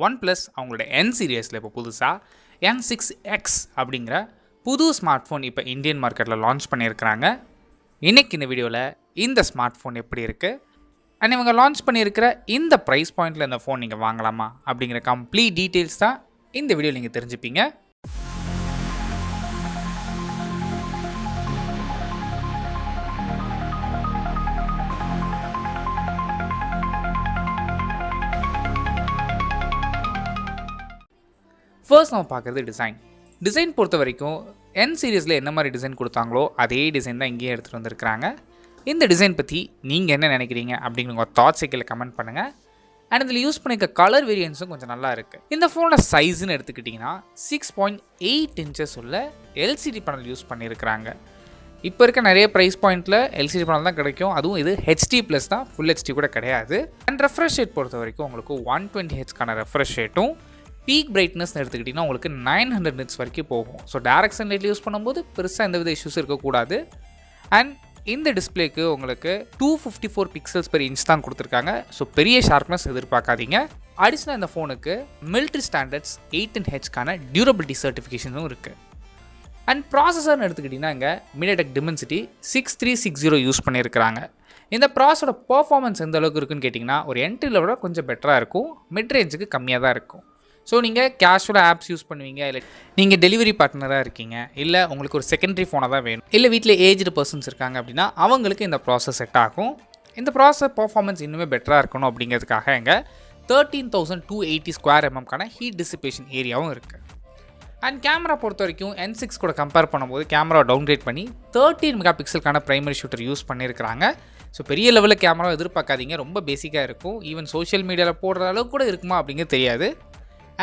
OnePlus அவங்களோட N சீரியஸில் இப்போ புதுசாக N6x அப்படிங்கிற புது ஸ்மார்ட் ஃபோன் இப்போ இந்தியன் மார்க்கெட்டில் லான்ச் பண்ணியிருக்கிறாங்க. இன்றைக்கி இந்த வீடியோவில் இந்த ஸ்மார்ட் ஃபோன் எப்படி இருக்குது அண்ட் இவங்க லான்ச் பண்ணியிருக்கிற இந்த ப்ரைஸ் பாயிண்டில் இந்த ஃபோன் நீங்கள் வாங்கலாமா அப்படிங்கிற கம்ப்ளீட் டீட்டெயில்ஸ் தான் இந்த வீடியோ நீங்கள் தெரிஞ்சுப்பீங்க. ஃபர்ஸ்ட் நம்ம பார்க்குறது டிசைன் பொறுத்த வரைக்கும் N சீரீஸில் என்ன மாதிரி டிசைன் கொடுத்தாங்களோ அதே டிசைன் தான் இங்கேயே எடுத்துகிட்டு வந்திருக்கிறாங்க. இந்த டிசைன் பற்றி நீங்கள் என்ன நினைக்கிறீங்க அப்படிங்கிற உங்கள் தாட்ஸை கீழே கமெண்ட் பண்ணுங்கள். அண்ட் இதில் யூஸ் பண்ணிக்க கலர் வேரியன்ஸும் கொஞ்சம் நல்லா இருக்குது. இந்த ஃபோனோட சைஸ்ன்னு எடுத்துக்கிட்டிங்கன்னா 6.8 இன்ச்சஸ் உள்ள LCD பேனல் யூஸ் பண்ணியிருக்கிறாங்க. இப்போ இருக்க நிறைய ப்ரைஸ் பாயிண்ட்டில் LCD பேனல் தான் கிடைக்கும். அதுவும் இது HD+ தான், ஃபுல் HD கூட கிடையாது. அண்ட் ரெஃப்ரெஷ் ரேட் பொறுத்த வரைக்கும் உங்களுக்கு 120Hzக்கான ரெஃப்ரெஷ் ரேட்டும் பீக் பிரைட்னஸ் எடுத்துக்கிட்டிங்கன்னா உங்களுக்கு 900 nits வரைக்கும் போகும். ஸோ டைரக்ட் சன்லைட்டில் யூஸ் பண்ணும்போது பெருசாக எந்தவித இஷ்யூஸ் இருக்கக்கூடாது. அண்ட் இந்த டிஸ்பிளேக்கு உங்களுக்கு 254 பிக்சல்ஸ் பெர் இன்ச் தான் கொடுத்துருக்காங்க. ஸோ பெரிய ஷார்ப்னஸ் எதிர்பார்க்காதீங்க. அடிஷ்னலாக இந்த ஃபோனுக்கு மிலிட்ரி ஸ்டாண்டர்ட்ஸ் 18Hக்கான டியூரபிலிட்டி சர்டிஃபிகேஷனும் இருக்குது. அண்ட் ப்ராசஸர்னு எடுத்துக்கிட்டிங்கன்னா இங்கே MediaTek Dimensity 6360 யூஸ் பண்ணியிருக்கிறாங்க. இந்த ப்ராசஸோட பர்ஃபார்மன்ஸ் எந்த அளவுக்கு இருக்குன்னு கேட்டிங்கன்னா ஒரு என்ட்ரியில் விட கொஞ்சம் பெட்டராக இருக்கும், மிட் ரேஞ்சுக்கு கம்மியாக தான் இருக்கும். ஸோ நீங்கள் கேஷுவலாக ஆப்ஸ் யூஸ் பண்ணுவீங்க, இல்லை நீங்கள் டெலிவரி பார்ட்னராக இருக்கீங்க, இல்லை உங்களுக்கு ஒரு செகண்டரி ஃபோனாக தான் வேணும், இல்லை வீட்டில் ஏஜ்டு பர்சன்ஸ் இருக்காங்க அப்படின்னா அவங்களுக்கு இந்த ப்ராசஸ் செட் ஆகும். இந்த ப்ராசஸர் பர்ஃபார்மன்ஸ் இன்னுமே பெட்டராக இருக்கணும் அப்படிங்கிறதுக்காக இங்கே 13,280 ஸ்கொயர் எம்எம்கான ஹீட் டிசிபேஷன் ஏரியாவும் இருக்குது. அண்ட் கேமரா பொறுத்த வரைக்கும் N6 கூட கம்பேர் பண்ணும்போது கேமரா டவுன்கிரேட் பண்ணி 13 மெகா பிக்சலுக்கான ப்ரைமரி ஷூட்டர் யூஸ் பண்ணியிருக்கிறாங்க. ஸோ பெரிய லெவலில் கேமரா எதிர்பார்க்காதீங்க, ரொம்ப பேசிக்காக இருக்கும். ஈவன் சோஷியல் மீடியாவில் போடுற அளவுக்கு கூட இருக்குமா அப்படிங்கிறது தெரியாது.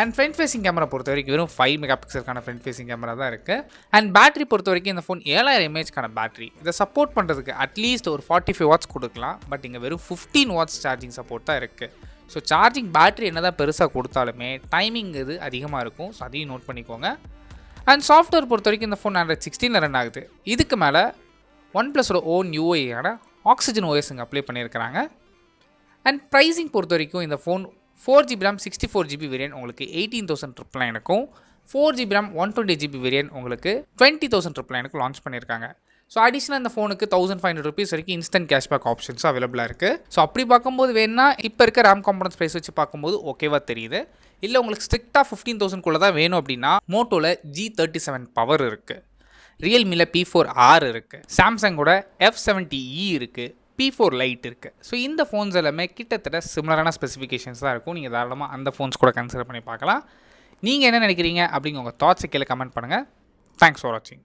அண்ட் ஃப்ரண்ட் ஃபேசிங் கேமரா பொறுத்த வரைக்கும் வெறும் 5 மெகா பிக்சலுக்கான ஃப்ரண்ட் ஃபேசிங் கேமரா தான் இருக்குது. அண்ட் பேட்டரி பொறுத்த வரைக்கும் இந்த ஃபோன் 7000 mAhக்கான பேட்டரி. இதை சப்போர்ட் பண்ணுறதுக்கு அட்லீஸ்ட் ஒரு 45 வாட்ஸ் கொடுக்கலாம். பட் இங்கே வெறும் 15 வாட்ஸ் சார்ஜிங் சப்போர்ட் தான் இருக்குது. ஸோ சார்ஜிங் பேட்டரி என்ன தான் பெருசாக கொடுத்தாலுமே டைமிங் இது அதிகமாக இருக்கும். ஸோ அதையும் நோட் பண்ணிக்கோங்க. அண்ட் சாஃப்ட்வேர் பொறுத்த வரைக்கும் இந்த ஃபோன் Android 16 ரன் ஆகுது. இதுக்கு மேலே OnePlusோட ஓன் UI-யான OxygenOS இங்கே அப்ளை பண்ணியிருக்கிறாங்க. அண்ட் ப்ரைஸிங் பொறுத்த வரைக்கும் இந்த phone 4GB RAM 64GB variant உங்களுக்கு 18,999க்கும் 4GB RAM 128GB வேரியன்ட் உங்களுக்கு 20,999க்கும் லான்ச் பண்ணியிருக்காங்க. ஸோ அடிஷ்னலாக இந்த ஃபோனுக்கு 1,500 rupees வரைக்கும் இன்ஸ்டன்ட் கேஷ்பேக் ஆப்ஷன்ஸும் அவைலபிளாக இருக்குது. ஸோ அப்படி பார்க்கும்போது வேணுன்னா இப்போ இருக்க RAM காம்பனன்ட்ஸ் ப்ரைஸ் வச்சு பார்க்கும்போது ஓகேவா தெரியுது. இல்லை உங்களுக்கு ஸ்ட்ரிக்டாக 15,000 தான் வேணும் அப்படின்னா மோட்டோவில் G37 பவர் இருக்குது, ரியல்மியில் P4R இருக்குது, சாம்சங்கோட F70E இருக்குது, P4 லைட் இருக்குது. ஸோ இந்த ஃபோன்ஸ் எல்லாமே கிட்டத்தட்ட சிமிலரான ஸ்பெசிஃபிகேஷன்ஸ் தான் இருக்கும். நீங்கள் தாராளமாக அந்த ஃபோன்ஸ் கூட கன்சிடர் பண்ணி பார்க்கலாம். நீங்கள் என்ன நினைக்கிறீங்க அப்படிங்கிற உங்கள் தாட்ஸை கீழே கமெண்ட் பண்ணுங்கள். தேங்க்ஸ் ஃபார் வாட்சிங்.